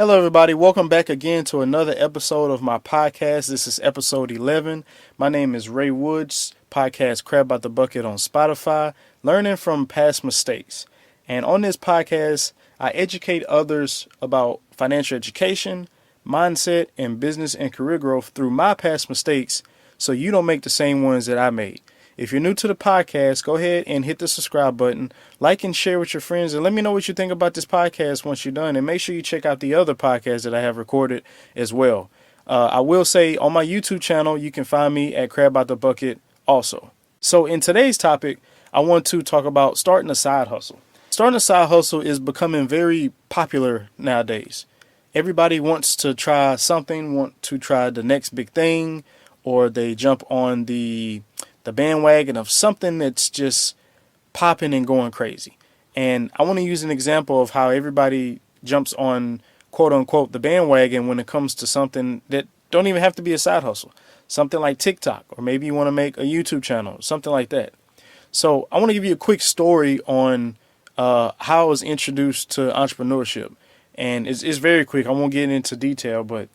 Hello, everybody. Welcome back again to another episode of my podcast. This is episode 11. My name is Ray Woods, podcast Crab Out the Bucket on Spotify, learning from past mistakes. And on this podcast, I educate others about financial education, mindset, and business and career growth through my past mistakes so you don't make the same ones that I made. If you're new to the podcast, go ahead and hit the subscribe button, like and share with your friends, and let me know what you think about this podcast once you're done. And make sure you check out the other podcasts that I have recorded as well. I will say on my YouTube channel, you can find me at Crab Out the Bucket also. So in today's topic, I want to talk about starting a side hustle. Starting a side hustle is becoming very popular nowadays. Everybody wants to try something, want to try the next big thing, or they jump on the bandwagon of something that's just popping and going crazy. And I want to use an example of how everybody jumps on quote unquote the bandwagon when it comes to something that don't even have to be a side hustle. Something like TikTok, or maybe you want to make a YouTube channel, something like that. So I want to give you a quick story on how I was introduced to entrepreneurship. And it's very quick. I won't get into detail, but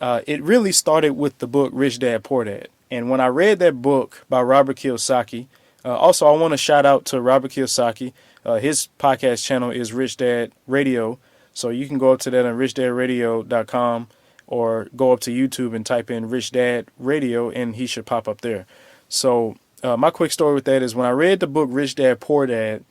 it really started with the book Rich Dad Poor Dad. And when I read that book by Robert Kiyosaki, also I want to shout out to Robert Kiyosaki. His podcast channel is Rich Dad Radio. So you can go up to that on richdadradio.com or go up to YouTube and type in Rich Dad Radio and he should pop up there. So my quick story with that is when I read the book Rich Dad Poor Dad,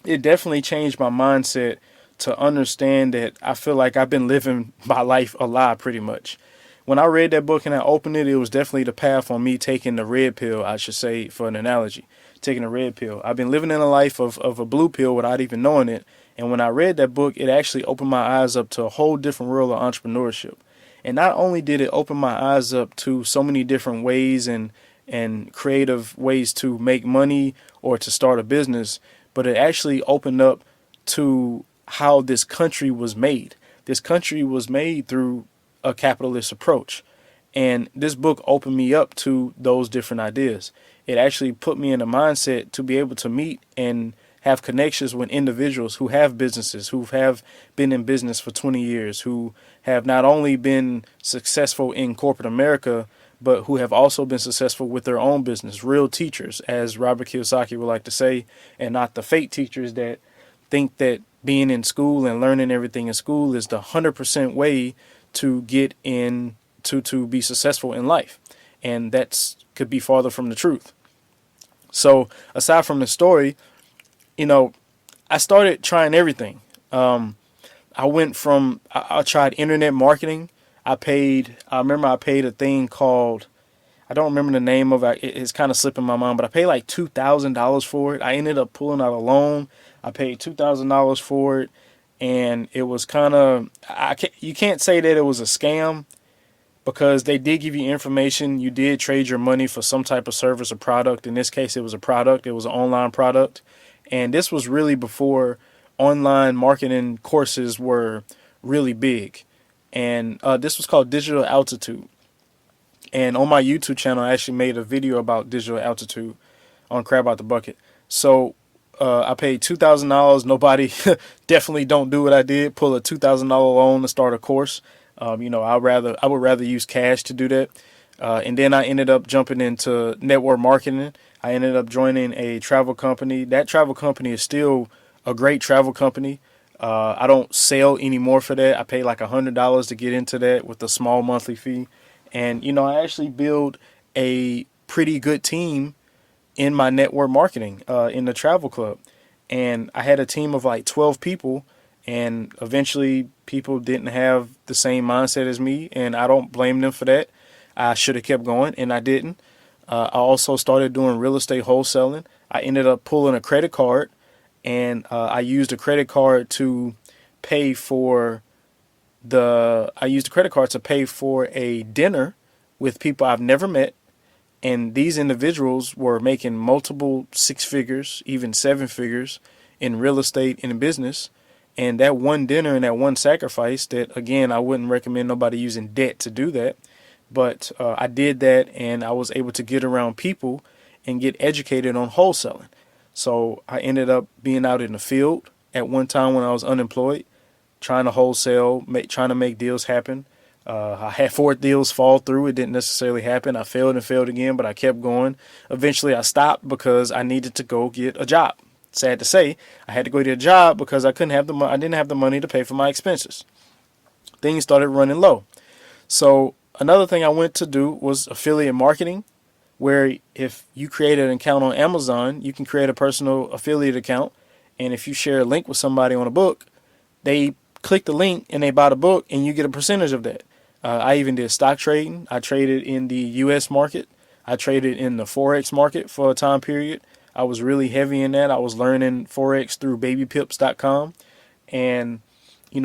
it definitely changed my mindset to understand that I feel like I've been living my life a lie pretty much. When I read that book and I opened it, it was definitely the path on me taking the red pill, I should say, for an analogy, taking a red pill. I've been living in a life of a blue pill without even knowing it. And when I read that book, it actually opened my eyes up to a whole different world of entrepreneurship. And not only did it open my eyes up to so many different ways and creative ways to make money or to start a business, but it actually opened up to how this country was made. This country was made through a capitalist approach. And this book opened me up to those different ideas. It actually put me in a mindset to be able to meet and have connections with individuals who have businesses, who have been in business for 20 years, who have not only been successful in corporate America, but who have also been successful with their own business, real teachers, as Robert Kiyosaki would like to say, and not the fake teachers that think that being in school and learning everything in school is the 100% way to get in to be successful in life. And that's could be farther from the truth. So aside from the story, I started trying everything. I tried internet marketing. I remember I paid a thing called, I don't remember the name of it. It's kind of slipping my mind, but I paid like $2,000 for it. I ended up pulling out a loan. I paid $2,000 for it. And it was kind of, you can't say that it was a scam because they did give you information. You did trade your money for some type of service or product. In this case, it was a product. It was an online product. And this was really before online marketing courses were really big. And this was called Digital Altitude. And on my YouTube channel, I actually made a video about Digital Altitude on Crab Out the Bucket. So I paid $2,000. Nobody definitely don't do what I did. Pull a $2,000 loan to start a course. I would rather use cash to do that. And then I ended up jumping into network marketing. I ended up joining a travel company. That travel company is still a great travel company. I don't sell anymore for that. I pay like $100 to get into that with a small monthly fee. And, I actually build a pretty good team in my network marketing in the travel club. And I had a team of like 12 people. And eventually people didn't have the same mindset as me. And I don't blame them for that. I should have kept going and I didn't. I also started doing real estate wholesaling. I ended up pulling a credit card and I used a credit card to pay for a dinner with people I've never met. And these individuals were making multiple 6 figures, even 7 figures in real estate and in business. And that one dinner and that one sacrifice that, again, I wouldn't recommend nobody using debt to do that. But I did that and I was able to get around people and get educated on wholesaling. So I ended up being out in the field at one time when I was unemployed. trying to wholesale, trying to make deals happen. I had 4 deals fall through. It didn't necessarily happen. I failed and failed again, but I kept going. Eventually, I stopped because I needed to go get a job. Sad to say, I had to go get a job because I didn't have the money to pay for my expenses. Things started running low. So another thing I went to do was affiliate marketing, where if you create an account on Amazon, you can create a personal affiliate account. And if you share a link with somebody on a book, they click the link and they buy the book and you get a percentage of that. I even did stock trading. I traded in the U.S. market. I traded in the Forex market for a time period. I was really heavy in that. I was learning Forex through babypips.com. And, I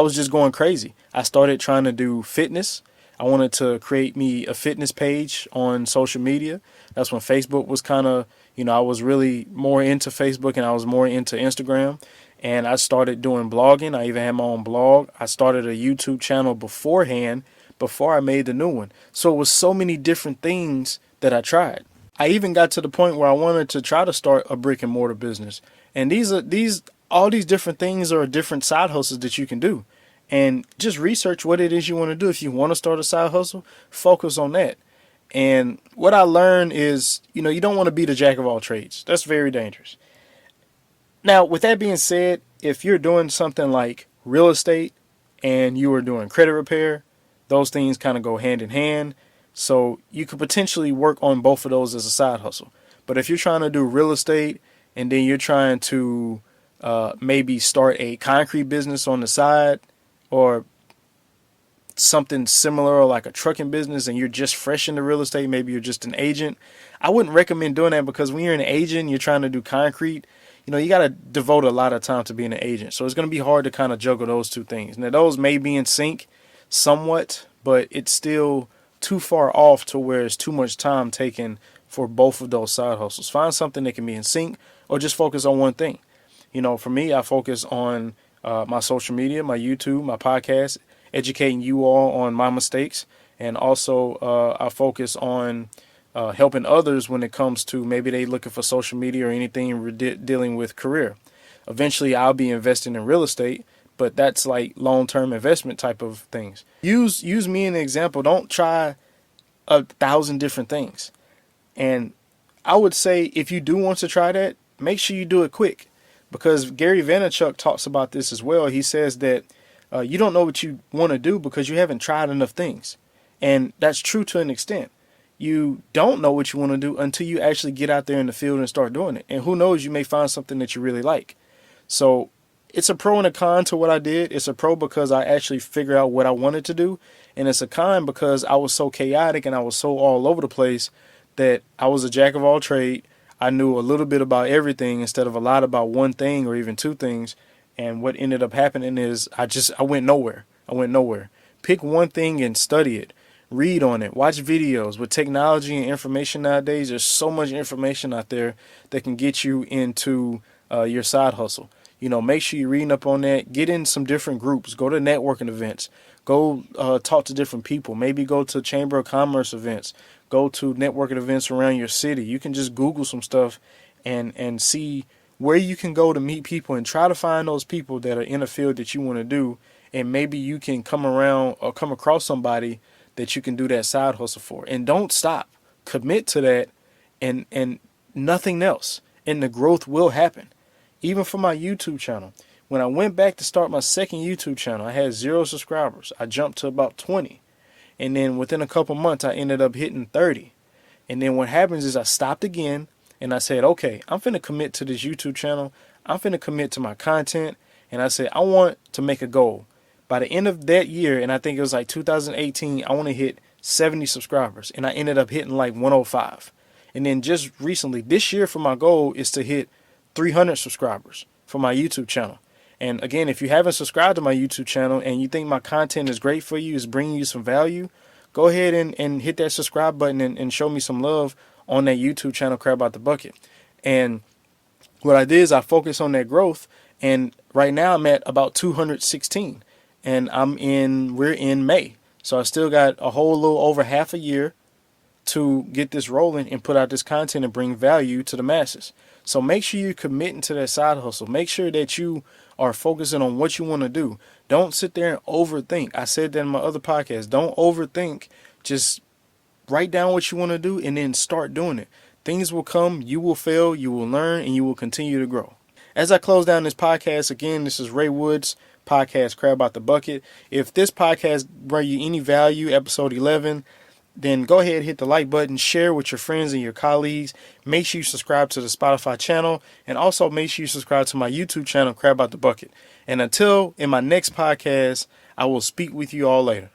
was just going crazy. I started trying to do fitness. I wanted to create me a fitness page on social media. That's when Facebook was kind of, I was really more into Facebook and I was more into Instagram. And I started doing blogging. I even had my own blog. I started a YouTube channel beforehand, before I made the new one. So it was so many different things that I tried. I even got to the point where I wanted to try to start a brick and mortar business. And all these different things are different side hustles that you can do. And just research what it is you want to do. If you want to start a side hustle, focus on that. And what I learned is, you don't want to be the jack of all trades. That's very dangerous. Now, with that being said, if you're doing something like real estate and you are doing credit repair, those things kind of go hand in hand. So you could potentially work on both of those as a side hustle. But if you're trying to do real estate and then you're trying to maybe start a concrete business on the side or something similar, or like a trucking business, and you're just fresh into real estate, maybe you're just an agent, I wouldn't recommend doing that, because when you're an agent, you're trying to do concrete, you got to devote a lot of time to being an agent. So it's going to be hard to kind of juggle those two things. Now, those may be in sync somewhat, but it's still too far off to where it's too much time taken for both of those side hustles. Find something that can be in sync, or just focus on one thing. For me, I focus on my social media, my YouTube, my podcast, educating you all on my mistakes. And also I focus on helping others when it comes to maybe they looking for social media or anything dealing with career. Eventually, I'll be investing in real estate, but that's like long-term investment type of things. Use me as an example. Don't try 1,000 different things. And I would say if you do want to try that, make sure you do it quick, because Gary Vaynerchuk talks about this as well. He says that you don't know what you want to do because you haven't tried enough things. And that's true to an extent. You don't know what you want to do until you actually get out there in the field and start doing it. And who knows, you may find something that you really like. So it's a pro and a con to what I did. It's a pro because I actually figured out what I wanted to do. And it's a con because I was so chaotic and I was so all over the place that I was a jack of all trades. I knew a little bit about everything instead of a lot about one thing or even two things. And what ended up happening is I went nowhere. Pick one thing and study it. Read on it. Watch videos. With technology and information nowadays, there's so much information out there that can get you into your side hustle. Make sure you're reading up on that. Get in some different groups. Go to networking events. Go talk to different people. Maybe go to Chamber of Commerce events. Go to networking events around your city. You can just Google some stuff and see where you can go to meet people, and try to find those people that are in a field that you want to do. And maybe you can come around or come across somebody that you can do that side hustle for. And don't stop. Commit to that and nothing else. And the growth will happen. Even for my YouTube channel. When I went back to start my second YouTube channel, I had 0 subscribers. I jumped to about 20. And then within a couple months, I ended up hitting 30. And then what happens is I stopped again and I said, okay, I'm finna commit to this YouTube channel. I'm finna commit to my content. And I said, I want to make a goal. By the end of that year, and I think it was like 2018, I want to hit 70 subscribers. And I ended up hitting like 105. And then just recently, this year for my goal is to hit 300 subscribers for my YouTube channel. And again, if you haven't subscribed to my YouTube channel and you think my content is great for you, is bringing you some value, go ahead and hit that subscribe button and show me some love on that YouTube channel, Crab Out the Bucket. And what I did is I focused on that growth. And right now I'm at about 216. And we're in May. So I still got a whole little over half a year to get this rolling and put out this content and bring value to the masses. So make sure you're committing to that side hustle. Make sure that you are focusing on what you want to do. Don't sit there and overthink. I said that in my other podcast. Don't overthink. Just write down what you want to do and then start doing it. Things will come, you will fail, you will learn, and you will continue to grow. As I close down this podcast, again, this is Ray Woods, podcast Crab Out the Bucket. If this podcast brought you any value, episode 11, then go ahead, hit the like button, share with your friends and your colleagues. Make sure you subscribe to the Spotify channel, and also make sure you subscribe to my YouTube channel, Crab Out the Bucket. And until in my next podcast, I will speak with you all later.